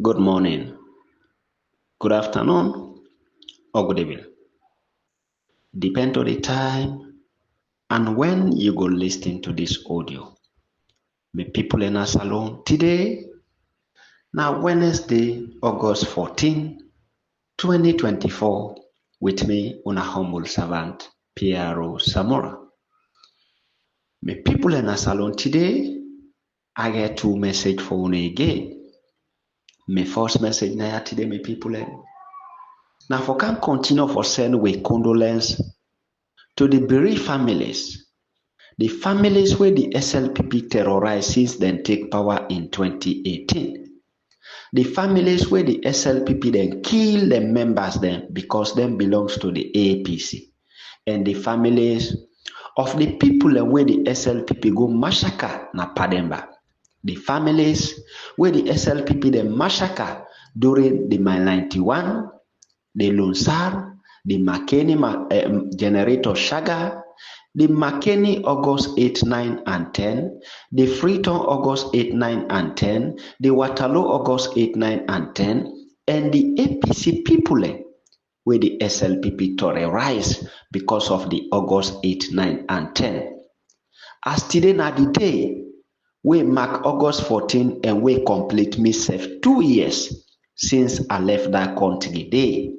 Good morning, good afternoon, or good evening. Depend on the time and when you go listen to this audio. My people in our salon today, now Wednesday, August 14, 2024, with me, una humble servant, Piero Samora. My people in our salon today, I get two message for una again. My first message now today, my people. Now for can continue for send with condolence to the bereaved families, the families where the SLPP terrorized since then take power in 2018. The families where the SLPP then kill the members then because them belongs to the APC. And the families of the people where the SLPP go massacre na Pademba. The families where the SLPP then massacre during the Mile 91, the Lunsar, the MAKENI generator Shaga, the MAKENI August 8, 9, and 10, the Freetown August 8, 9, and 10, the Waterloo August 8, 9, and 10, and the APC people where the SLPP terrorized because of the August 8, 9, and 10. As today na the day, we mark August 14 and we complete myself 2 years since I left that country day.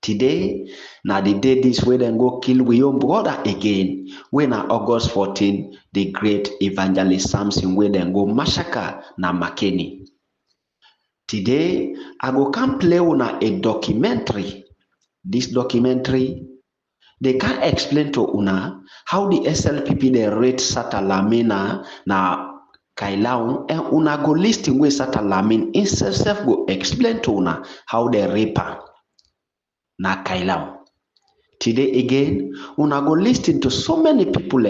Today, na the day this way then go kill we own brother again. When na August 14, the great Evangelist Samson we then go massacre na MAKENI. Today, I go come play una a documentary. This documentary, they can explain to una how the SLPP they rate Satalamina na Kailaun and una go listing where Satalamin instead go explain to una how they rape her. Na Kailaun. Today again, una go listen to so many people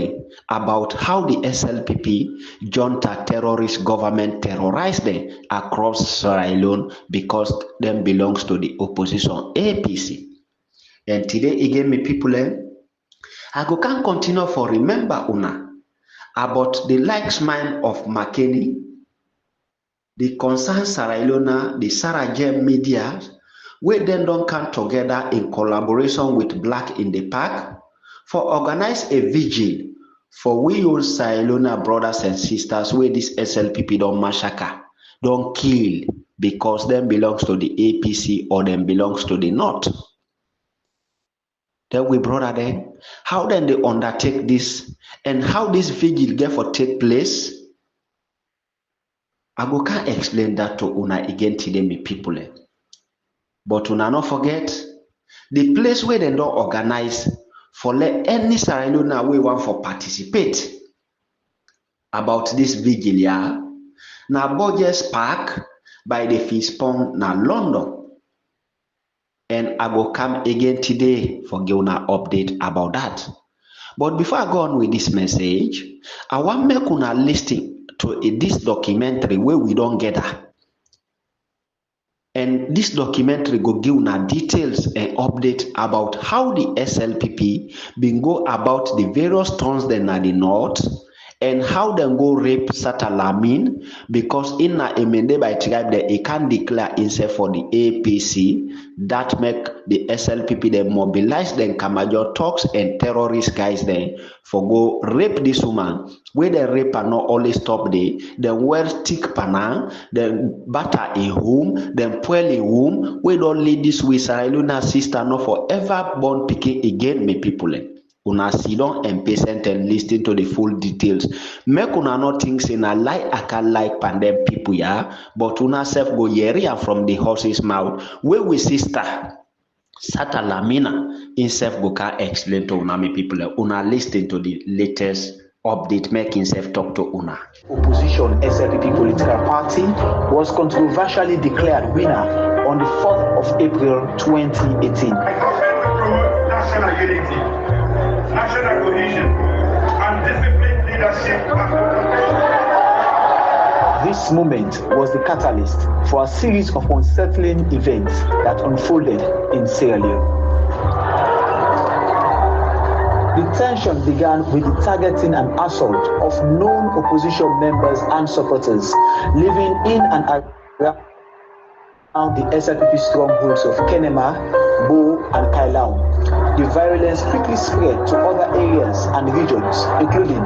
about how the SLPP junta terrorist government terrorized them across Sierra Leone because them belongs to the opposition APC. And today again, my people, I go can continue for remember una about the likes mind of MAKENI, the concerned Sierra Leone, the Sarah Gem media, we then don't come together in collaboration with Black in the Park for organize a vigil for we old Sierra Leone brothers and sisters where this SLPP don't massacre, don't kill because them belongs to the APC or them belongs to the North. Then we brother them, how then they undertake this and how this vigil get for take place. I go can't explain that to una again today, me people. But una not forget the place where they don't organize for let any Sierra Leone we want for participate about this vigil yeah. Na BURGEES Park by the Fish Pond na London. And I will come again today for give una update about that. But before I go on with this message, I want make una listen to this documentary where we don't get that. And this documentary go give una details and update about how the SLPP been go about the various towns then at the north and how they go rape Satalamin because in a emende by tribe that he can declare himself for the APC that make the SLPP they mobilize them Kamajo talks and terrorist guys then for go rape this woman where the rape are not always stop there then wear stick pana then batter a home then pull a home we don't lead this with Sierra Leone sister no forever born picking again me people. Una sit down and patient and listen to the full details. Make una not think say na like I can like pandem people yeah, but una self go hear from the horse's mouth. Where we sister Satalamina himself go can explain to una me people. Una listen to the latest update, make himself talk to una. Opposition SLPP political party was controversially declared winner on the 4th of April 2018. National unity, national cohesion, and disciplined leadership. This moment was the catalyst for a series of unsettling events that unfolded in Sierra Leone. The tension began with the targeting and assault of known opposition members and supporters living in and around the SLPP strongholds of Kenema, Bo, and Kailau. The violence quickly spread to other areas and regions, including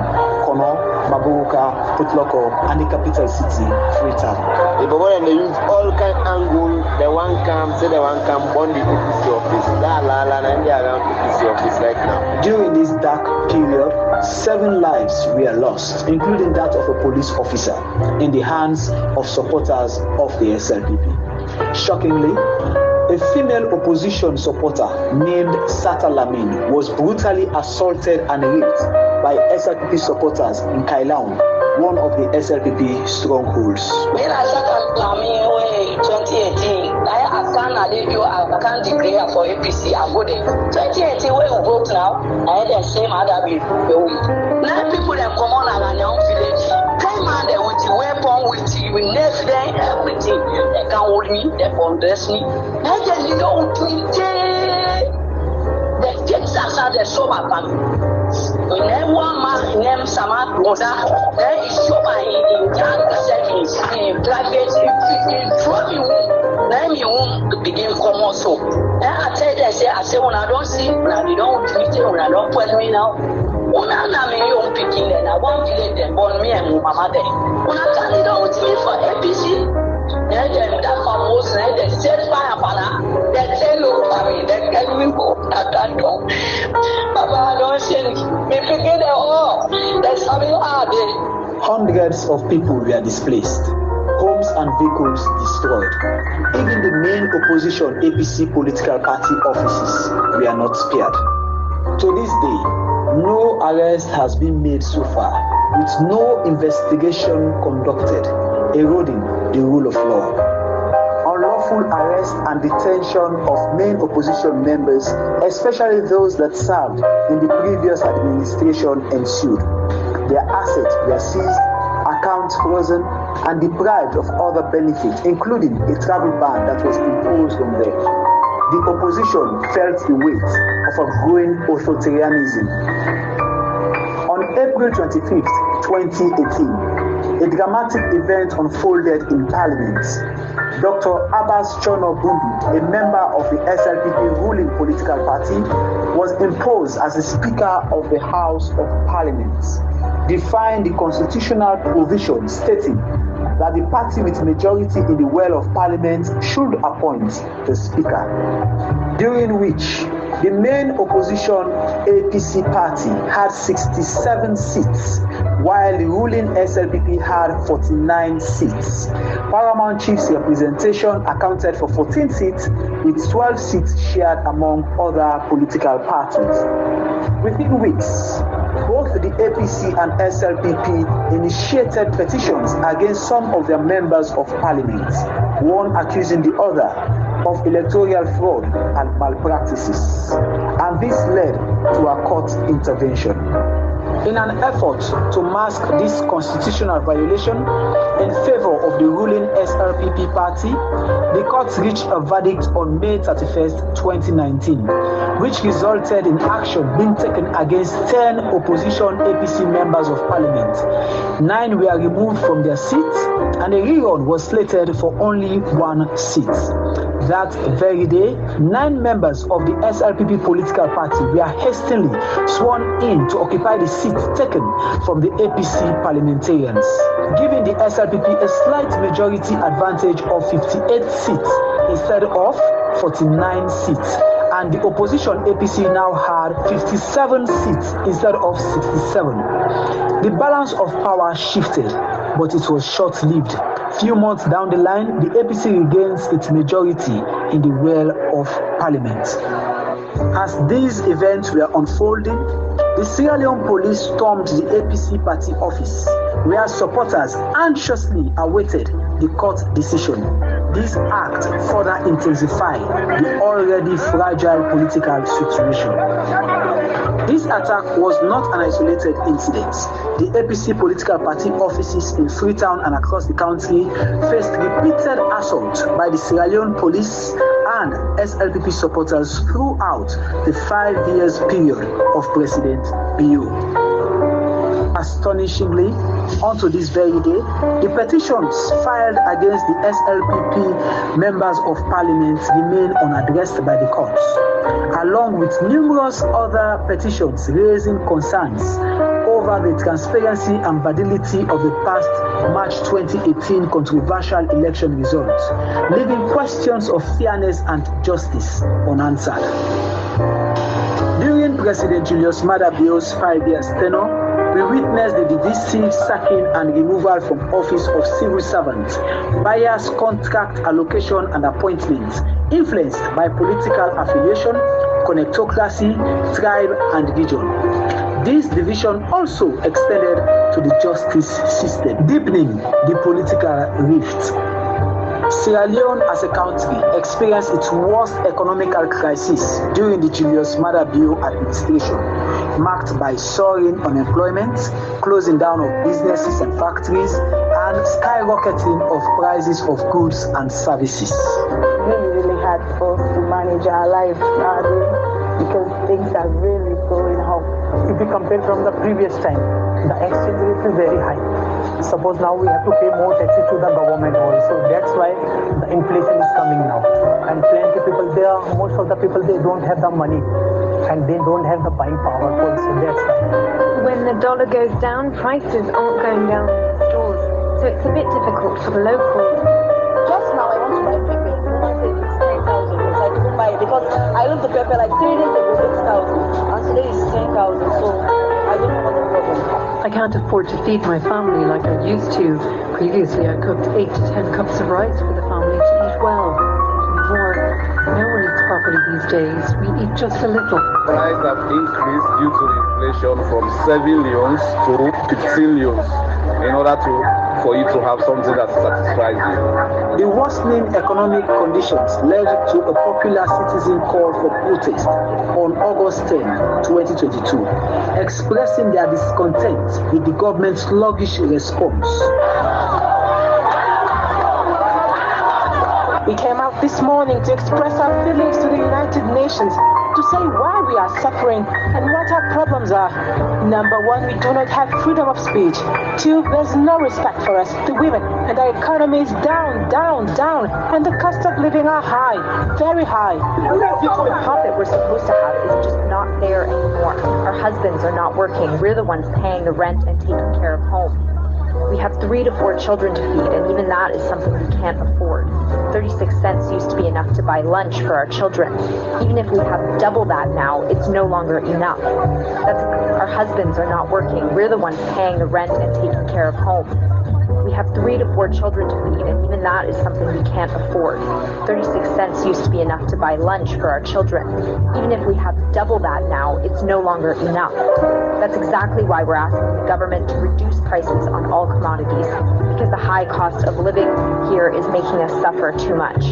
Kono, Maburuka, Putloko, and the capital city, Freetown. The Bobon they use all kind of angle. The one come, say the one come, on the APC office. And they are around APC office right now. During this dark period, 7 lives were lost, including that of a police officer, in the hands of supporters of the SLPP. Shockingly, a female opposition supporter named Sata Lamin was brutally assaulted and raped by SLPP supporters in Kailaun, one of the SLPP strongholds. When I Sata Lamin in 2018, I can't declare for APC. I go there. 2018, where we vote now, I had the same other people. Now people that come on and young village, came on there with the weapon, with everything. They can hold me, they can dress me. I just don't think the kids are the sober family. When one man named Sama Rosa, there is sober in private, in trouble. Now you won't begin come also. I tell them, I say, when I don't see, when I don't treat it, when I don't put me now. When I am a young picking, and I want to let them born me and Mama there. When I tell you don't me for APC, and then that famous, and they set fire upon her, they tell you, they can we go, I can't go. Papa, I don't see me picking it all. There's something hard there. Hundreds of people were displaced, homes and vehicles destroyed. Even the main opposition APC political party offices were not spared. To this day, no arrest has been made so far, with no investigation conducted, eroding the rule of law. Unlawful arrest and detention of main opposition members, especially those that served in the previous administration, ensued. Their assets were seized, accounts frozen, and deprived of other benefits, including a travel ban that was imposed on them. The opposition felt the weight of a growing authoritarianism. On April 25th, 2018, a dramatic event unfolded in Parliament. Dr. Abbas Chono Bundu, a member of the SLPP ruling political party, was imposed as the Speaker of the House of Parliament, defying the constitutional provision stating that the party with majority in the well of Parliament should appoint the Speaker, during which the main opposition APC party had 67 seats, while the ruling SLPP had 49 seats. Paramount Chief's representation accounted for 14 seats, with 12 seats shared among other political parties. Within weeks, both the APC and SLPP initiated petitions against some of their members of Parliament, one accusing the other of electoral fraud and malpractices, and this led to a court intervention. In an effort to mask this constitutional violation in favor of the ruling SLPP party, the court reached a verdict on May 31st, 2019, which resulted in action being taken against 10 opposition APC members of Parliament. 9 were removed from their seats, and a rerun was slated for only 1 seat. That very day, 9 members of the SLPP political party were hastily sworn in to occupy the seats taken from the APC parliamentarians, giving the SLPP a slight majority advantage of 58 seats instead of 49 seats. And the opposition APC now had 57 seats instead of 67. The balance of power shifted, but it was short-lived. Few months down the line, the APC regains its majority in the well of Parliament. As these events were unfolding, the Sierra Leone police stormed the APC party office, where supporters anxiously awaited the court decision. This act further intensified the already fragile political situation. This attack was not an isolated incident. The APC political party offices in Freetown and across the country faced repeated assault by the Sierra Leone police and SLPP supporters throughout the 5 years period of President Bio. astonishingly, unto this very day, the petitions filed against the SLPP members of parliament remain unaddressed by the courts, along with numerous other petitions raising concerns over the transparency and validity of the past March 2018 controversial election results, leaving questions of fairness and justice unanswered. During President Julius Maada Bio's 5-year tenure, we witnessed the divisive sacking and removal from office of civil servants, biased contract allocation and appointments, influenced by political affiliation, connectocracy, tribe, and region. This division also extended to the justice system, deepening the political rift. Sierra Leone as a country experienced its worst economical crisis during the Julius Maada Bio administration, marked by soaring unemployment, closing down of businesses and factories, and skyrocketing of prices of goods and services. Really hard for us to manage our life nowadays because things are really going up. If you compare from the previous time, the exchange rate is very high. Suppose now we have to pay more taxes to the government also. That's why the inflation is coming now. And plenty people there, most of the people, they don't have the money and they don't have the buying power also. That's why. When the dollar goes down, prices aren't going down in the stores. So it's a bit difficult for the locals. Just now I want to buy pepper. I say it's 10,000. So I couldn't buy it because I looked the pepper like 3 days ago, 6,000. And today it's 10,000. So I don't know what the problem is. I can't afford to feed my family like I used to. Previously, I cooked 8 to 10 cups of rice for the family to eat well. No one eats properly these days. We eat just a little. Prices have increased due to the inflation from 7 leones to 15 leones in order for you to have something that satisfies you. The worsening economic conditions led to a popular citizen call for protest on August 10, 2022, expressing their discontent with the government's sluggish response. We came out this morning to express our feelings to the United Nations, to say why we are suffering and what our problems are. Number 1, we do not have freedom of speech. 2, there's no respect for us, the women, and our economy is down, and the cost of living are high, very high. The help that we're supposed to have is just not there anymore. Our husbands are not working. We're the ones paying the rent and taking care of home. We have 3 to 4 children to feed, and even that is something we can't afford. 36 cents used to be enough to buy lunch for our children. Even if we have double that now, it's no longer enough. Our husbands are not working. We're the ones paying the rent and taking care of home. We have 3 to 4 children to feed, and even that is something we can't afford. 36 cents used to be enough to buy lunch for our children. Even if we have double that now, it's no longer enough. That's exactly why we're asking the government to reduce prices on all commodities, because the high cost of living here is making us suffer too much.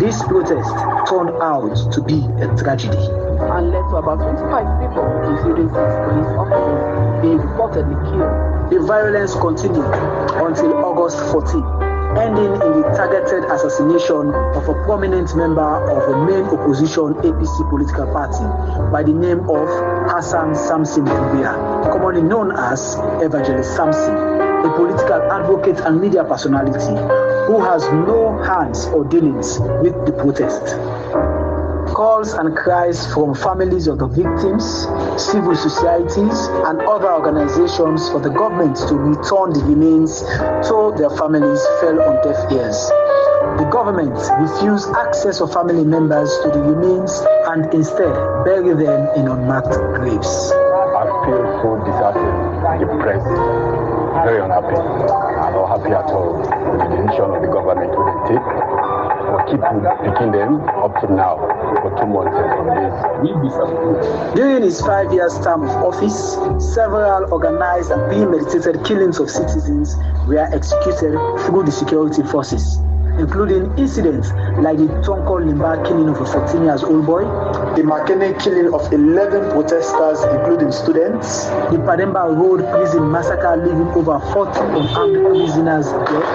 This protest turned out to be a tragedy and led to about 25 people, including 6 police officers, being reportedly killed. The violence continued until August 14, ending in the targeted assassination of a prominent member of the main opposition APC political party by the name of Samson, commonly known as Evangelist Samson, a political advocate and media personality who has no hands or dealings with the protest. Calls and cries from families of the victims, civil societies, and other organizations for the government to return the remains to their families fell on deaf ears. The government refused access of family members to the remains and instead buried them in unmarked graves. I feel so disheartened, depressed, very unhappy. I'm not happy at all with the decision of the government to take. We'll keep picking them up to now for 2 months and some days. We'll be subdued. During his 5 years term of office, several organized and premeditated killings of citizens were executed through the security forces, including incidents like the Tonko Limba killing of a 14-year-old boy, the MAKENI killing of 11 protesters, including students, the Pademba Road prison massacre leaving over 40 unarmed prisoners dead,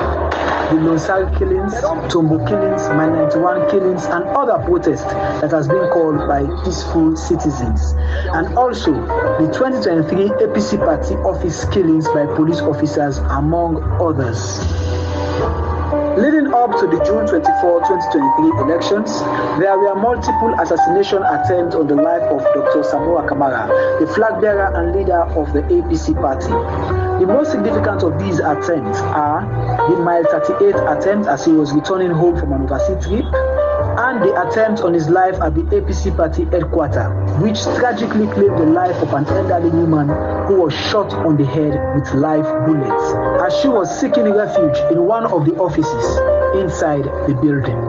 the Lonsal killings, Tombo killings, My 91 killings, and other protests that has been called by peaceful citizens. And also the 2023 APC party office killings by police officers, among others. Leading up to the June 24, 2023 elections, there were multiple assassination attempts on the life of Dr. Samoa Kamara, the flag bearer and leader of the APC party. The most significant of these attempts are the Mile 38 attempt as he was returning home from an overseas trip, and the attempt on his life at the APC party headquarters, which tragically claimed the life of an elderly woman who was shot on the head with live bullets as she was seeking refuge in one of the offices inside the building.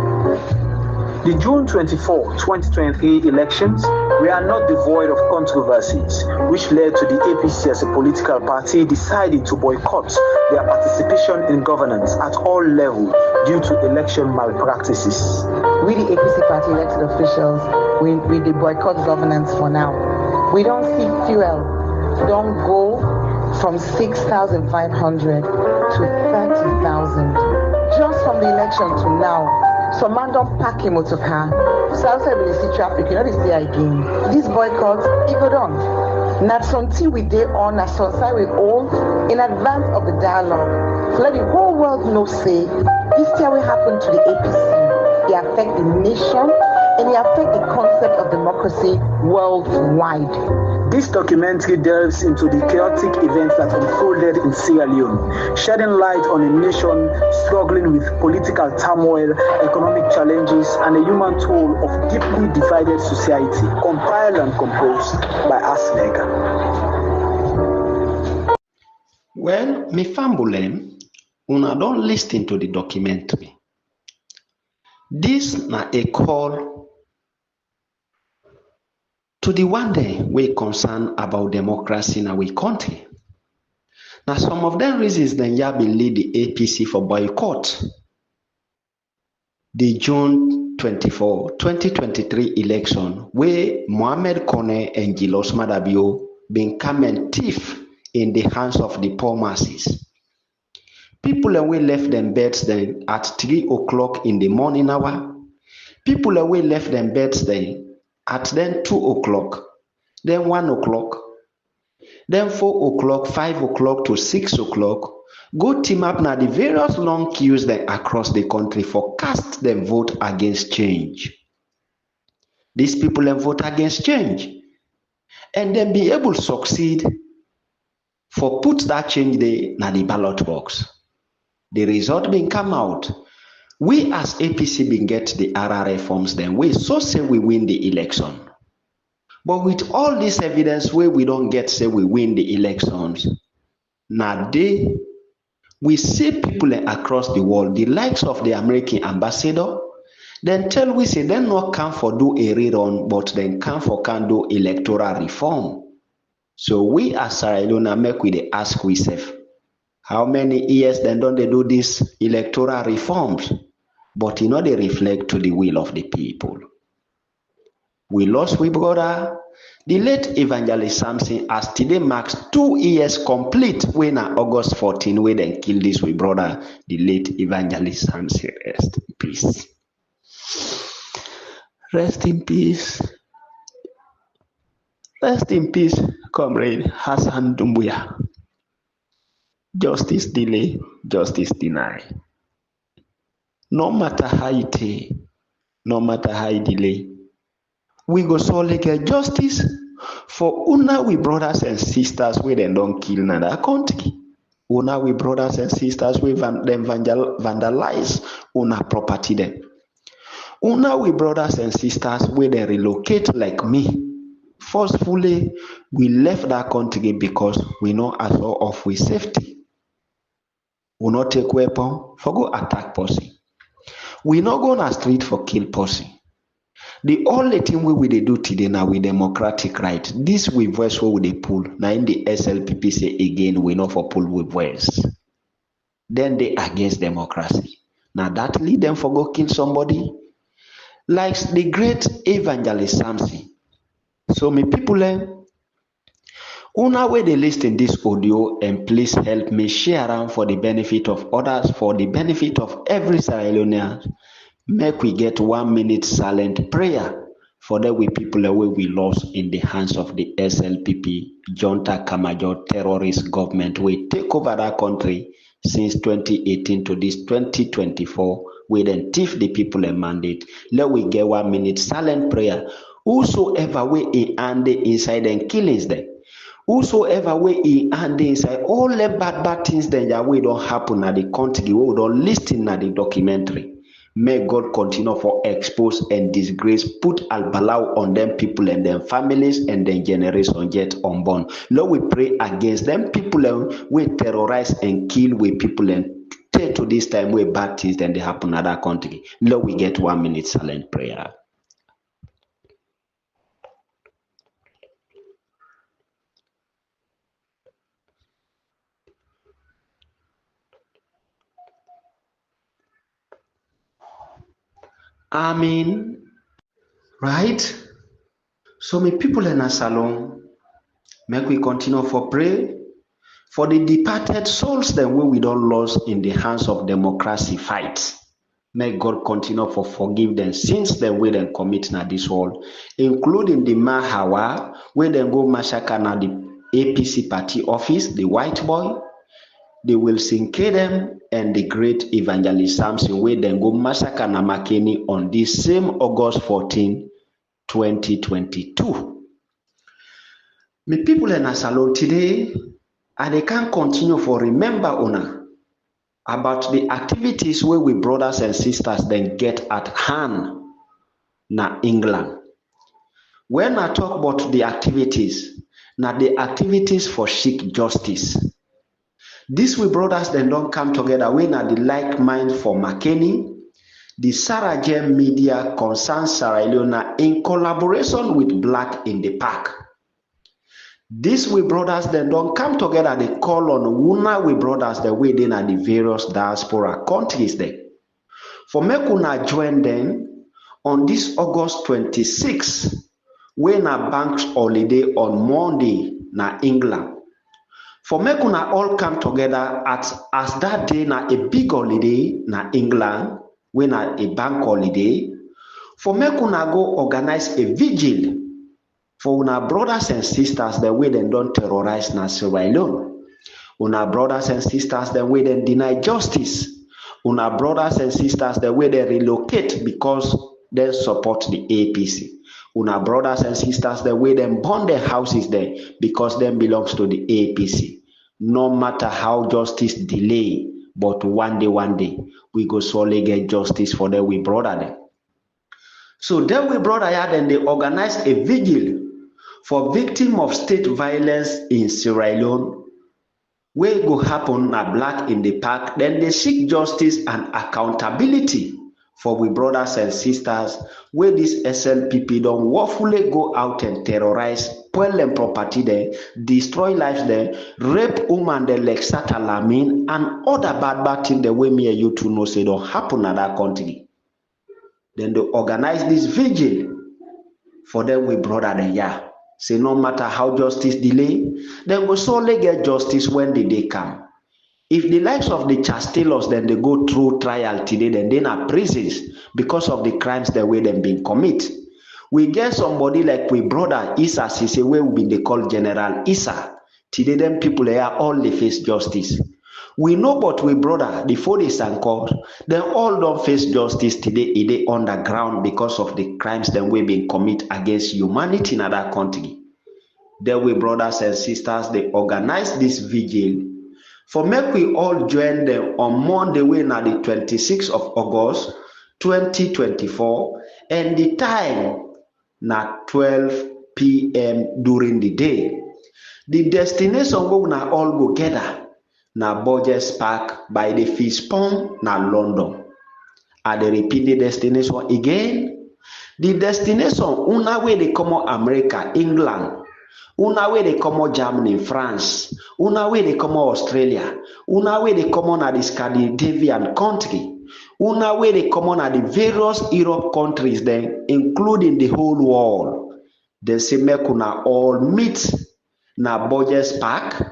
The June 24, 2023 elections were not devoid of controversies, which led to the APC as a political party deciding to boycott their participation in governance at all levels due to election malpractices. We, the APC party elected officials, we boycott governance for now. We don't see fuel. Don't go from 6,500 to 30,000. Just from the election to now. So man don't pack him out of her. So outside when you see traffic, you know they say again. This boycott, it go on. Not something we did on, not something we own in advance of the dialogue. So let the whole world know say, this year will happen to the APC. It affect the nation and it affect the concept of democracy worldwide. This documentary delves into the chaotic events that unfolded in Sierra Leone, shedding light on a nation struggling with political turmoil, economic challenges, and a human toll of deeply divided society, compiled and composed by Asleg. Well, me fambulem, una don't listen to the documentary. This na a call to the one day we concern about democracy in our country. Now, some of them reasons then ya been lead the APC for boycott the June 24, 2023 election where Mohamed Kone and Gilos Madabio been come and thief in the hands of the poor masses. People away left them beds then at 3 o'clock in the morning hour. People away left them beds then at then 2 o'clock, then 1 o'clock, then 4 o'clock, 5 o'clock to 6 o'clock, go team up now the various long queues then across the country for cast them vote against change. These people then vote against change and then be able to succeed for put that change there na the ballot box. The result being come out. We as APC been get the RRA forms then we so say we win the election. But with all this evidence where we don't get say we win the elections, now we see people across the world, the likes of the American ambassador, then tell we say they not come for do a rerun, but then come for can do electoral reform. So we as Sierra Leone make we ask we self, how many years then don't they do these electoral reforms? But you know they reflect to the will of the people. We lost we brother, the late Evangelist Samson, as today marks 2 years complete when August 14 we then kill this we brother, the late Evangelist Samson. Rest in peace. Rest in peace. Rest in peace, comrade Hassan Doumbouya. Justice delay, justice deny. No matter how it take, no matter how it delay, we go solely get justice for una we brothers and sisters we then don't kill in our country. Una we brothers and sisters we them vandalize una property them. Una we brothers and sisters we then relocate like me. Forcefully, we left that country because we know as all of we safety. We not take weapon for go attack person. We not go on a street for kill person. The only thing we will do today now with democratic right. This we voice where we they pull. Now in the SLPP say again we not for pull with voice. Then they against democracy. Now that lead them for go kill somebody. Like the great Evangelist Samson. So me people Una wey dey lis ten this audio, and please help me share am for the benefit of others, for the benefit of every Sierra Leonean. Make we get 1 minute silent prayer for the we people wey we lost in the hands of the SLPP junta Kamajo terrorist government wey take over that country since 2018 to this 2024. We then thief the people a mandate. Let we get 1 minute silent prayer. Whosoever we in inside and killings them. Whosoever we in and inside all the bad things then that we don't happen at the country, we don't listen at the documentary. May God continue for expose and disgrace, put al-balau on them people and them families and then generation yet unborn. Lord, we pray against them people we terrorize and kill we people and take to this time where bad things then they happen at that country. Lord, we get 1 minute silent prayer. Amen. Right? So my people in a salon, make we continue for pray for the departed souls that we don't lose in the hands of democracy fights. May God continue for forgive them sins that we then commit na this world, including the Mahawa, where they go massacre na the APC party office, the white boy, the Wilson Kedem, and the great Evangelist Samson, where they go massacre na MAKENI on this same August 14, 2022. My people in a salon today, and they can continue for remember una about the activities where we brothers and sisters then get at hand na England. When I talk about the activities, na the activities for seek justice. These we brothers then don't come together when na the like mind for MAKENI, the Sarah Gem Media Concern Sierra Leone in collaboration with Black in the Park. These we brothers then don't come together, they call on una we brothers the way they are the various diaspora countries there. For make una join them on this August 26, when a bank holiday on Monday na England. For make una all come together as that day na a big holiday na England, when a bank holiday. For make una go organize a vigil for una brothers and sisters the way they don't terrorize na Sierra Leone. Una brothers and sisters the way they deny justice. Una brothers and sisters the way they relocate because they support the APC. Una brothers and sisters the way they burn their houses there because they belongs to the APC. No matter how justice delay, but one day, we go solely get justice for them we brother them. So then we brother here then they organize a vigil for victims of state violence in Sierra Leone, where go happen na Black in the Park, then they seek justice and accountability for we brothers and sisters, where this SLPP don't willfully go out and terrorize, spoil them property there, destroy lives there, rape women there like Satalamin, and other bad things the way me and you two know say don't happen in that country. Then they organize this vigil for them we brother there, yeah. Say no matter how justice delay, they will solely get justice when the day come. If the lives of the Chastelos then they go through trial today, then they are prisons because of the crimes the way them being commit. We get somebody like we brother Issa Sise, where we been they call General Issa. Today them people here all they face justice. We know but we brother before they stand court, they all don't face justice today. They underground because of the crimes that we been commit against humanity in other country. Then we brothers and sisters they organize this vigil. For make we all join them on Monday when na the 26th of August 2024, and the time na 12 p.m. during the day. The destination we na all go gather na BURGEES Park by the Fish Pond na London. I dey repeat the destination again. The destination una way they come on America, England. Una way they come on Germany, France. Una way they come on Australia. Una way they come on at the Scandinavian country. Una way they come on at the various Europe countries then, including the whole world. They say make una all meet na BURGEES Park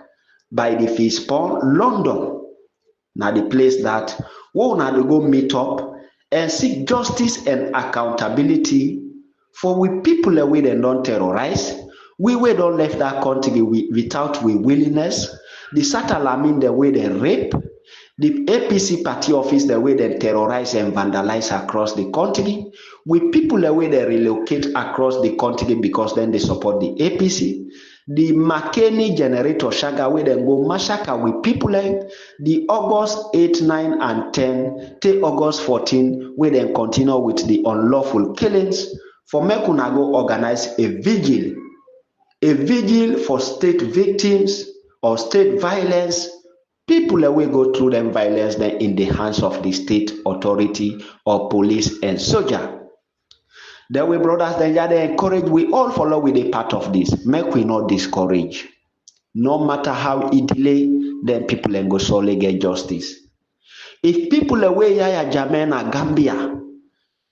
by the Fish Pond, London. Now the place that we una dey go meet up and seek justice and accountability for we people wey dem don terrorize, we wey don left that country without we willingness, the Satalamin the way they rape, the APC party office the way they terrorize and vandalize across the country, we people the way they relocate across the country because then they support the APC, the MAKENI generator shaga where they go massacre with people like the August 8, 9 and 10 till August 14 where they continue with the unlawful killings for make una go organize a vigil for state victims or state violence, people will go through them violence then in the hands of the state authority or police and soldier. Then we brothers then they encourage, we all follow with a part of this. Make we not discourage. No matter how it delay, then people and go solely get justice. If people away Yaya Jamena Gambia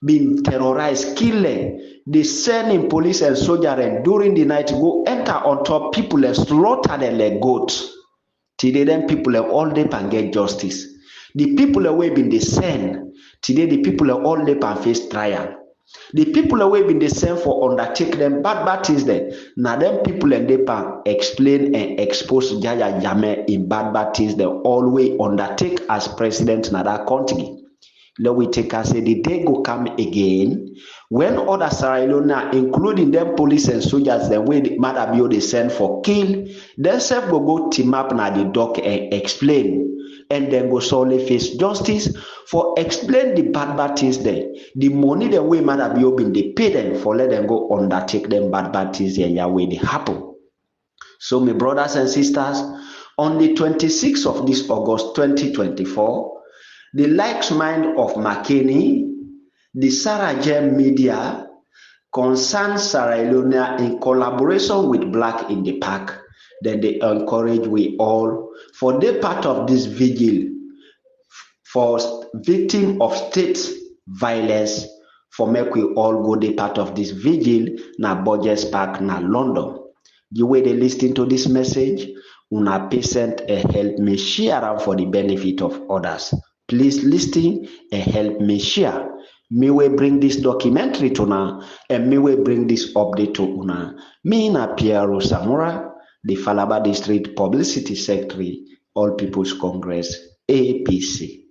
being terrorized, killed, they send in police and soldier and during the night go enter on top people and slaughter them like goats. Today then people have all day and get justice. The people away been the send. Today the people have all day and face trial. The people away been the same for undertake them bad things there. Now them people and they can explain and expose Yaya Jammeh in bad things they always undertake as president in that country. Let we take and say the day go come again when other Sierra Leone, including them police and soldiers, the way the Madabio they send for kill, themselves go team up na the dock and explain. And then go solely face justice for explain the bad things there. The money the way Madabio been they pay them for let them go undertake them bad things there Yahweh they happen. So my brothers and sisters, on the 26th of this August 2024, the likes mind of MAKENI, the Sarajem media, concerned Sierra Leone in collaboration with Black in the Park. Then they encourage we all for the part of this vigil for victim of state violence for make we all go the part of this vigil na BURGEES Park na London. The way they listen to this message, una patient and help me share am for the benefit of others. Please listen and help me share. Me will bring this documentary to una and me will bring this update to una. Me na Piero Samura, the Falaba District Publicity Secretary, All People's Congress, APC.